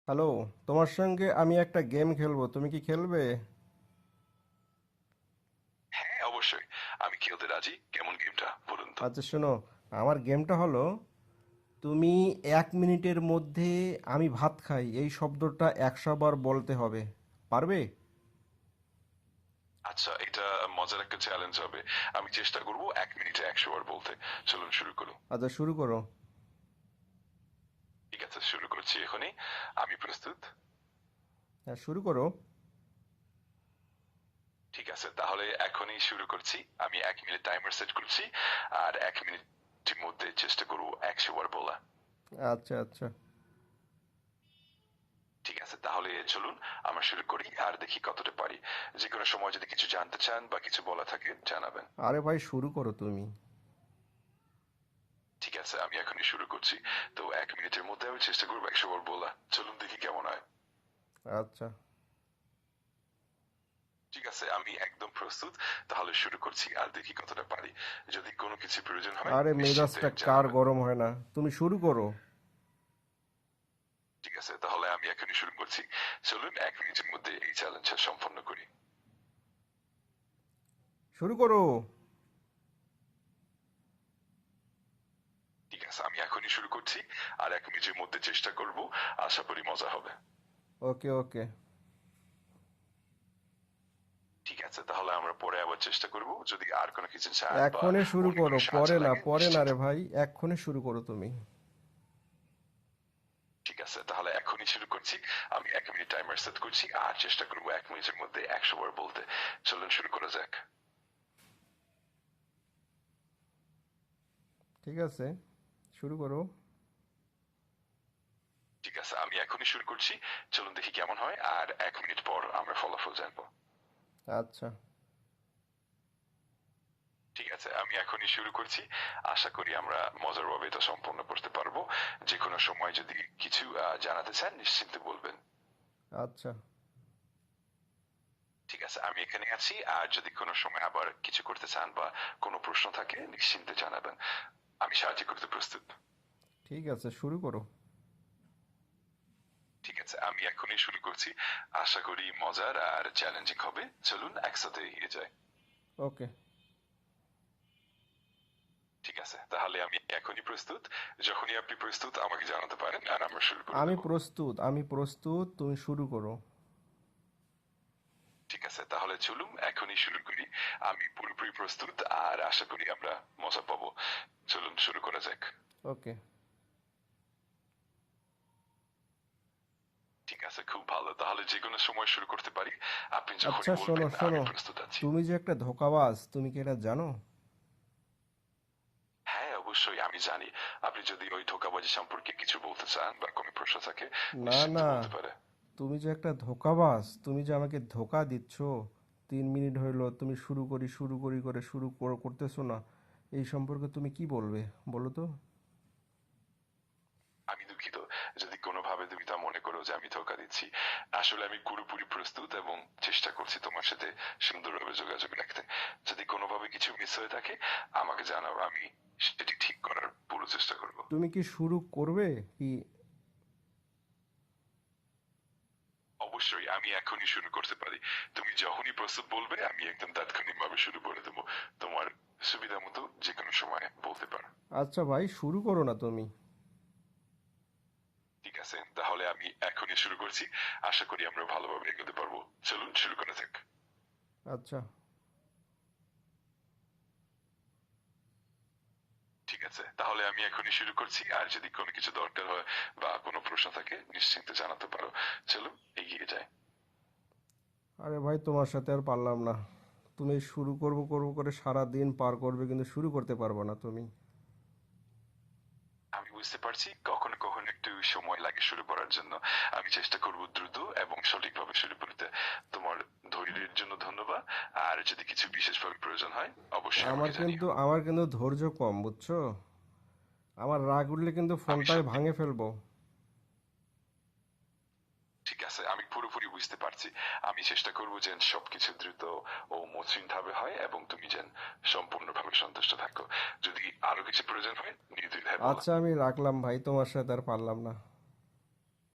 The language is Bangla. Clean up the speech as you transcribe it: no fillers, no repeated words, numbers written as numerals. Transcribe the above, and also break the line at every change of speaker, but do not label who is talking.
হ্যালো, তোমার সঙ্গে আমি একটা গেম খেলবো, তুমি কি খেলবে?
হ্যাঁ, অবশ্যই। আমি খেলতে রাজি। কেমন গেমটা বলুন তো?
আচ্ছা শোনো, আমার গেমটা হলো তুমি 1 মিনিটের মধ্যে আমি ভাত খাই এই শব্দটা 100 বার বলতে হবে। পারবে?
আচ্ছা, এটা মজার একটা চ্যালেঞ্জ হবে। আমি চেষ্টা করব 1 মিনিটে 100 বার বলতে। চলুন শুরু করুন।
আচ্ছা শুরু করো।
ঠিক আছে, শুরু করছি এখনই। আমি প্রস্তুত।
হ্যাঁ শুরু করো।
ঠিক আছে, তাহলে এখনই শুরু করছি। আমি 1 মিনিট টাইমার সেট করছি। আর 1 মিনিটের মধ্যে চেষ্টা করব 100 বার বলা।
আচ্ছা আচ্ছা।
ঠিক আছে, তাহলে চলুন আমরা শুরু করি আর দেখি কতটা পারি। যে কোনো সময় যদি কিছু জানতে চান বা কিছু বলা থাকে জানাবেন।
আরে ভাই শুরু করো তুমি।
ঠিক আছে, আমি এখনই শুরু করছি। তো 1 মিনিটের মধ্যে আমি চেষ্টা করবো 100 বার বলা। চলুন দেখি কেমন হয়।
আচ্ছা।
ঠিক আছে, আমি একদম প্রস্তুত। তাহলে শুরু করছি আর দেখি কতটা পারি। যদি কোনো কিছু প্রয়োজন হয়
আরে
নিশ্চিন্তে
মেজাজটা কার
জানাবেন।
গরম হয় না, তুমি শুরু করো।
ঠিক আছে, তাহলে আমি এখনই শুরু করছি। চলুন 1 মিনিটের মধ্যে এই চ্যালেঞ্জটা সম্পন্ন করি।
শুরু করো।
ঠিক আছে, আমি এখনই শুরু করছি। আর 1 মিনিটের মধ্যে চেষ্টা করব। আশা করি মজা হবে।
ওকে ওকে।
ঠিক আছে, তাহলে আমরা পরে আবার চেষ্টা করব। যদি আর কোনো কিছু চান বা
এখনই শুরু
অন্য
করো,
কোনো সাহায্য
পরে না
লাগে
পরে না
নিশ্চিত।
রে ভাই, এক্ষুনি শুরু করো তুমি।
ঠিক আছে, তাহলে এখনই শুরু করছি। আমি 1 মিনিট টাইমার সেট করছি আর চেষ্টা করবো 1 মিনিটের মধ্যে 100 বার বলতে। চলুন শুরু করা যাক।
ঠিক আছে, শুরু করো।
ঠিক আছে, আমি এখনই শুরু করছি। চলুন দেখি কেমন হয় আর 1 মিনিট পর আমরা ফলাফল জানবো।
আচ্ছা।
ঠিক আছে, আমি এখনই শুরু করছি। আশা করি আমরা মজার ভাবে এটা সম্পন্ন করতে পারবো। যে কোনো সময় যদি কিছু জানাতে চান নিশ্চিন্তে বলবেন।
আচ্ছা।
ঠিক আছে, আমি এখানে আছি। আর যদি কোনো সময় আবার কিছু করতে চান বা কোনো প্রশ্ন থাকে নিশ্চিন্তে জানাবেন। আমি সাহায্য করতে প্রস্তুত।
ঠিক আছে, শুরু করো।
ঠিক আছে, আমি এখনই শুরু করছি। আশা করি মজার আর চ্যালেঞ্জিং হবে। চলুন একসাথে এগিয়ে যাই।
ওকে।
ঠিক আছে, তাহলে আমি এখনই প্রস্তুত। যখনই আপনি প্রস্তুত আমাকে জানাতে পারেন আর আমরা শুরু করে
আমি
দেব।
প্রস্তুত, আমি প্রস্তুত, তুমি শুরু করো।
ঠিক আছে, তাহলে চলুন এখনই শুরু করি। আমি পুরোপুরি প্রস্তুত আর আশা করি আমরা মজা পাবো। চলুন শুরু করা যাক।
ওকে।
ঠিক আছে, খুব ভালো। তাহলে যে কোনো সময় শুরু করতে পারি। আপনি
আচ্ছা
যখনই
শোনো
বলবেন আমি
শোনো,
প্রস্তুত আছি।
তুমি যে একটা ধোঁকাবাজ, তুমি কি এটা জানো?
হ্যাঁ, অবশ্যই আমি জানি। আপনি যদি ওই ধোঁকাবাজি সম্পর্কে কিছু বলতে চান বা কোনো প্রশ্ন থাকে
না
নিশ্চিন্তে
না,
বলতে পারে।
তুমি যে একটা ধোঁকাবাজ, তুমি যে আমাকে ধোঁকা দিচ্ছ। 3 মিনিট হইলো তুমি শুরু করি করে করতেছো না। এই সম্পর্কে তুমি কি বলবে, বলো তো?
আমি দুঃখিত যদি কোনোভাবে তুমি তা মনে করো যে আমি ধোঁকা দিচ্ছি। আসলে আমি পুরোপুরি প্রস্তুত এবং চেষ্টা করছি তোমার সাথে সুন্দরভাবে যোগাযোগ রাখতে। যদি কোনোভাবে কিছু মিস হয়ে থাকে আমাকে জানাও। আমি সেটি ঠিক করার পুরো চেষ্টা করব।
তুমি কি শুরু করবে কি?
অবশ্যই আমি এখনই শুরু করতে পারি। তুমি যখনই প্রস্তুত বলবে আমি একদম তাৎক্ষণিকভাবে শুরু করে দেবো। তোমার সুবিধা মতো যে কোনো সময় বলতে পারো।
আচ্ছা ভাই, শুরু করো না তুমি।
ঠিক আছে, তাহলে আমি এখনই শুরু করছি। আশা করি আমরা ভালোভাবে এগোতে পারবো। চলুন শুরু করা যাক।
আচ্ছা।
ঠিক আছে, তাহলে আমি এখনই শুরু করছি। আর যদি কোনো কিছু দরকার হয় বা কোনো প্রশ্ন থাকে নিশ্চিন্তে জানাতে পারো। চলো এগিয়ে যাই।
আরে ভাই তোমার সাথে আর পারলাম না। তুমি শুরু করবো করবো করে সারা দিন পার করবে, কিন্তু শুরু করতে পারবে না তুমি।
আমি বুঝতে পারছি কখনো কখনো একটু সময় লাগে শুরু করার জন্য। আমি চেষ্টা করব দ্রুত এবং সঠিকভাবে শুরু করতে। তোমার ধৈর্যের জন্য ধন্যবাদ। আর যদি কিছু বিশেষভাবে প্রয়োজন হয় অবশ্যই
আমার
আমাকে জানিও।
কিন্তু আমার কিন্তু ধৈর্য কম, বুঝছো? আমার রাগ উঠলে কিন্তু
আমি
ফোনটাই
সত্যি
ভাঙে ফেলবো।
ঠিক আছে, আমি পুরোপুরি বুঝতে পারছি। আমি চেষ্টা করব যেন সবকিছু দ্রুত ও মসৃণ ভাবে হয় এবং তুমি যেন সম্পূর্ণভাবে সন্তুষ্ট থাকো। যদি আরো কিছু প্রয়োজন হয় নির্দ্বিধায় বলো।
আচ্ছা আমি রাখলাম ভাই, তোমার সাথে আর পারলাম না।